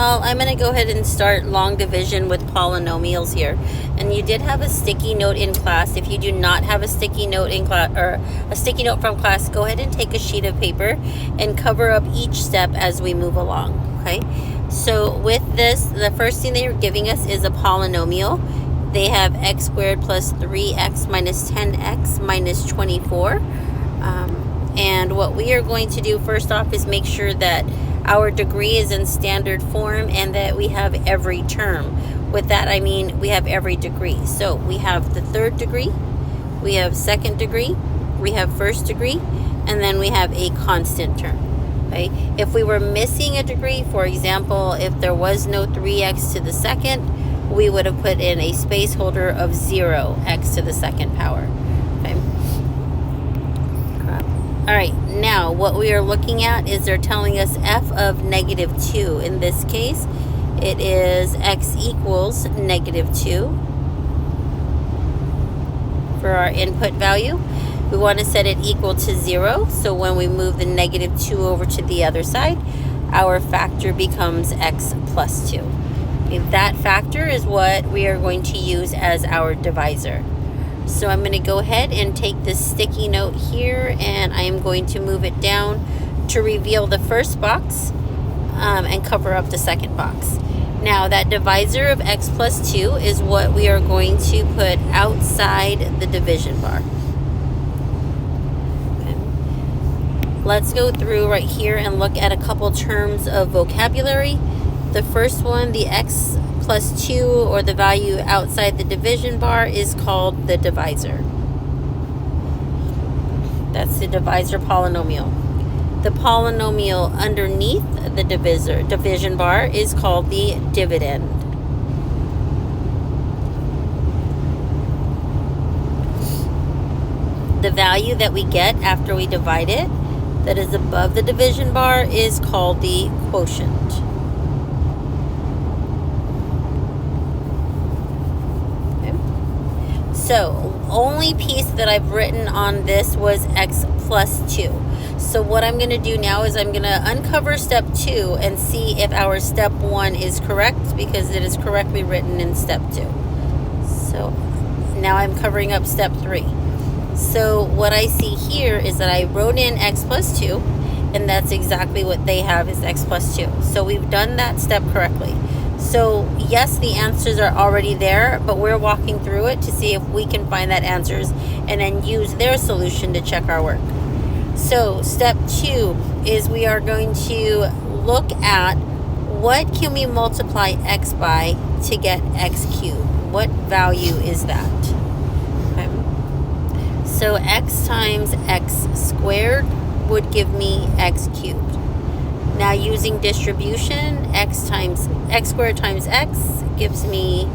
Well, I'm going to go ahead and start long division with polynomials here. And you did have a sticky note in class. If you do not have a sticky note in class, or a sticky note from class, go ahead and take a sheet of paper and cover up each step as we move along, okay? So with this, the first thing they're giving us is a polynomial. They have x squared plus 3x minus 10x minus 24. And what we are going to do first off is make sure that our degree is in standard form and that we have every term. With that, I mean we have every degree. So we have the third degree, we have second degree, we have first degree, and then we have a constant term. Okay? If we were missing a degree, for example, if there was no 3x to the second, we would have put in a space holder of 0x to the second power. Okay? All right, now what we are looking at is they're telling us f of negative 2. In this case, it is x equals negative 2 for our input value. We want to set it equal to 0, so when we move the negative 2 over to the other side, our factor becomes x plus 2. Okay, that factor is what we are going to use as our divisor. So I'm going to go ahead and take this sticky note here, and I am going to move it down to reveal the first box and cover up the second box. Now that divisor of x plus 2 is what we are going to put outside the division bar. Okay. Let's go through right here and look at a couple terms of vocabulary. The first one, the x plus 2, or the value outside the division bar, is called the divisor. That's the divisor polynomial. The polynomial underneath the division bar is called the dividend. The value that we get after we divide it, that is above the division bar, is called the quotient. So, only piece that I've written on this was x plus 2. So what I'm going to do now is I'm going to uncover step 2 and see if our step 1 is correct, because it is correctly written in step 2. So now I'm covering up step 3. So what I see here is that I wrote in x plus 2, and that's exactly what they have is x plus 2. So we've done that step correctly. So yes, the answers are already there, but we're walking through it to see if we can find that answers and then use their solution to check our work. So step 2 is we are going to look at what can we multiply x by to get x cubed. What value is that? Okay. So x times x squared would give me x cubed. Now using distribution, x squared times x gives me,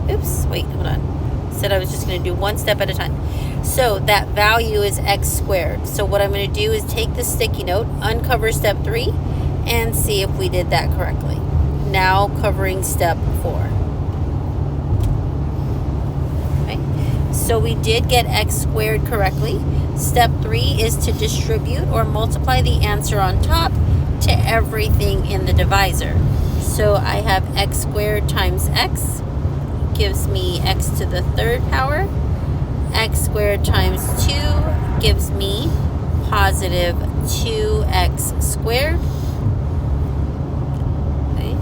oops, wait, hold on. Said I was just going to do one step at a time. So that value is x squared. So what I'm going to do is take the sticky note, uncover step 3, and see if we did that correctly. Now covering step 4. Okay. So we did get x squared correctly. Step 3 is to distribute or multiply the answer on top to everything in the divisor. So I have x squared times x gives me x to the third power. X squared times 2 gives me positive 2x squared. Okay.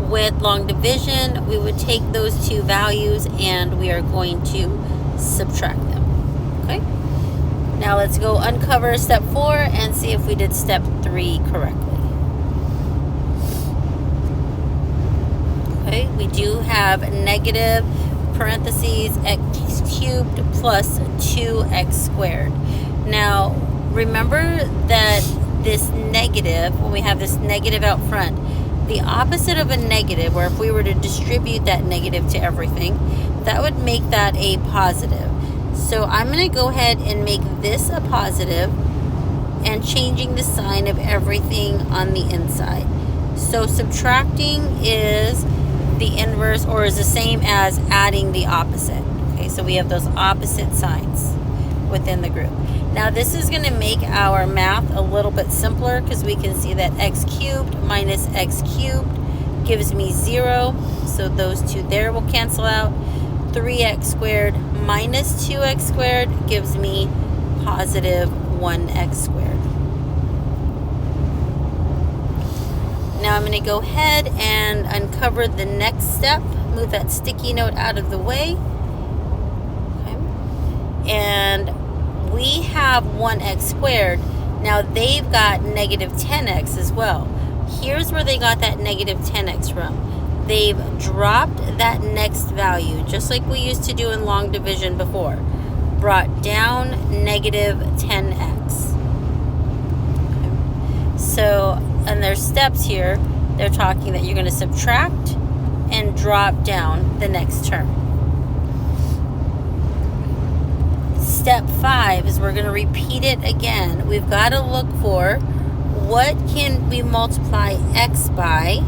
With long division, we would take those two values and we are going to subtract them. Okay. Now let's go uncover step 4 and see if we did step 3 correctly. Okay, we do have negative parentheses x cubed plus 2x squared. Now, remember that this negative, when we have this negative out front, the opposite of a negative, or if we were to distribute that negative to everything, that would make that a positive. So I'm going to go ahead and make this a positive and changing the sign of everything on the inside. So subtracting is the inverse, or is the same as adding the opposite. Okay, so we have those opposite signs within the group. Now this is going to make our math a little bit simpler because we can see that x cubed minus x cubed gives me 0. So those two there will cancel out. 3x squared minus 2x squared gives me positive 1x squared. Now I'm going to go ahead and uncover the next step. Move that sticky note out of the way. Okay. And we have 1x squared. Now they've got negative 10x as well. Here's where they got that negative 10x from. They've dropped that next value, just like we used to do in long division before. Brought down negative 10x. Okay. So, and there's steps here. They're talking that you're going to subtract and drop down the next term. Step 5 is we're going to repeat it again. We've got to look for what can we multiply x by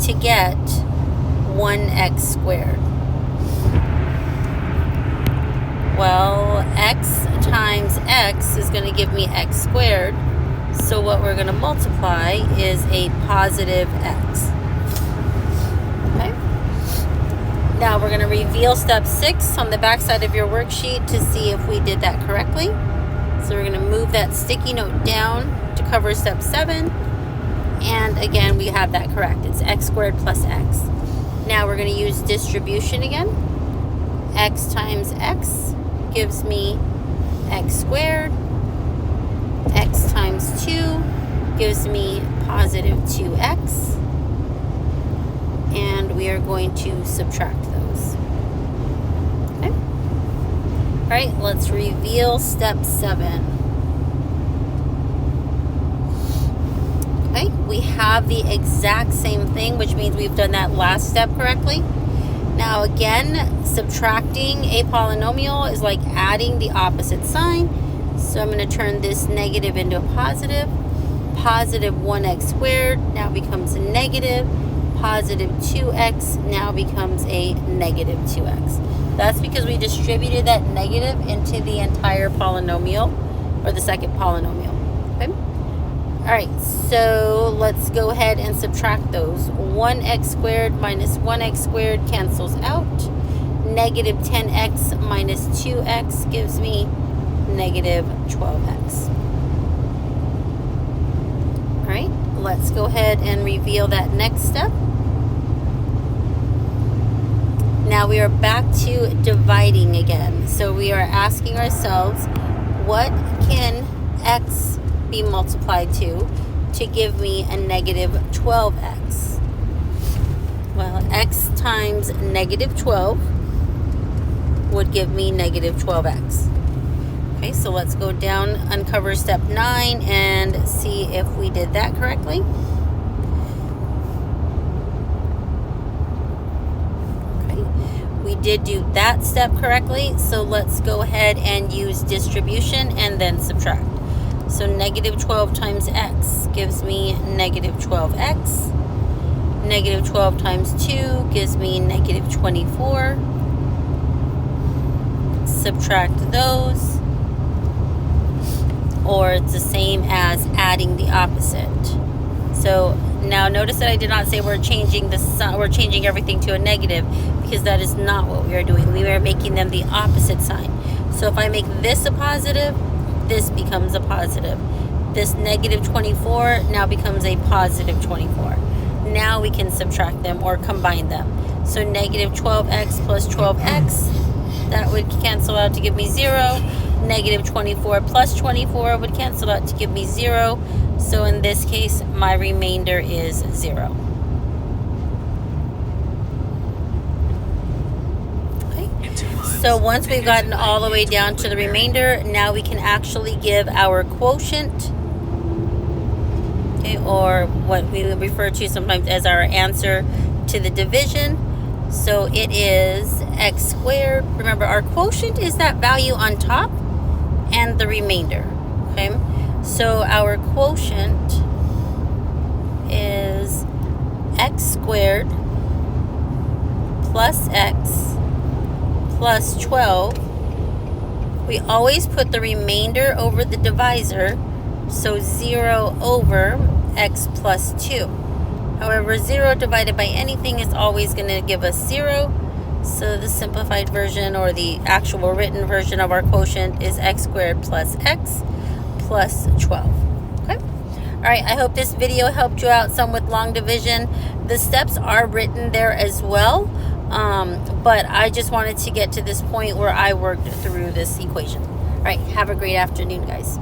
to get 1x squared. Well, x times x is going to give me x squared. So what we're going to multiply is a positive x. Okay. Now we're going to reveal step 6 on the back side of your worksheet to see if we did that correctly. So we're going to move that sticky note down to cover step 7. And again, we have that correct. It's x squared plus x. Now we're going to use distribution again. X times x gives me x squared. X times 2 gives me positive 2x. And we are going to subtract those. Okay. All right, let's reveal step 7. Okay, we have the exact same thing, which means we've done that last step correctly. Now again, subtracting a polynomial is like adding the opposite sign. So I'm going to turn this negative into a positive. Positive 1x squared now becomes a negative. Positive 2x now becomes a negative 2x. That's because we distributed that negative into the entire polynomial, or the second polynomial. Okay. All right, so let's go ahead and subtract those. 1x squared minus 1x squared cancels out. Negative 10x minus 2x gives me negative 12x. All right, let's go ahead and reveal that next step. Now we are back to dividing again. So we are asking ourselves, what can x be multiplied to give me a negative 12x? Well, x times negative 12 would give me negative 12x. Okay, so let's go down, uncover step 9, and see if we did that correctly. Okay, we did do that step correctly, so let's go ahead and use distribution and then subtract. So negative 12 times x gives me negative 12x. Negative 12 times 2 gives me negative 24. Subtract those. Or it's the same as adding the opposite. So now notice that I did not say we're changing everything to a negative, because that is not what we are doing. We are making them the opposite sign. So if I make this a positive, this becomes a positive. This negative 24 now becomes a positive 24. Now we can subtract them or combine them. So negative 12x plus 12x, that would cancel out to give me 0. Negative 24 plus 24 would cancel out to give me 0. So in this case, my remainder is 0. Okay. So once we've gotten all the way down to the remainder, now we can actually give our quotient, okay, or what we refer to sometimes as our answer to the division. So it is x squared. Remember, our quotient is that value on top and the remainder. Okay, so our quotient is x squared plus x plus 12. We always put the remainder over the divisor, so 0 over x plus 2. However, 0 divided by anything is always going to give us 0. So the simplified version, or the actual written version of our quotient, is x squared plus x plus 12. Okay? All right, I hope this video helped you out some with long division. The steps are written there as well, but I just wanted to get to this point where I worked through this equation. All right, have a great afternoon, guys.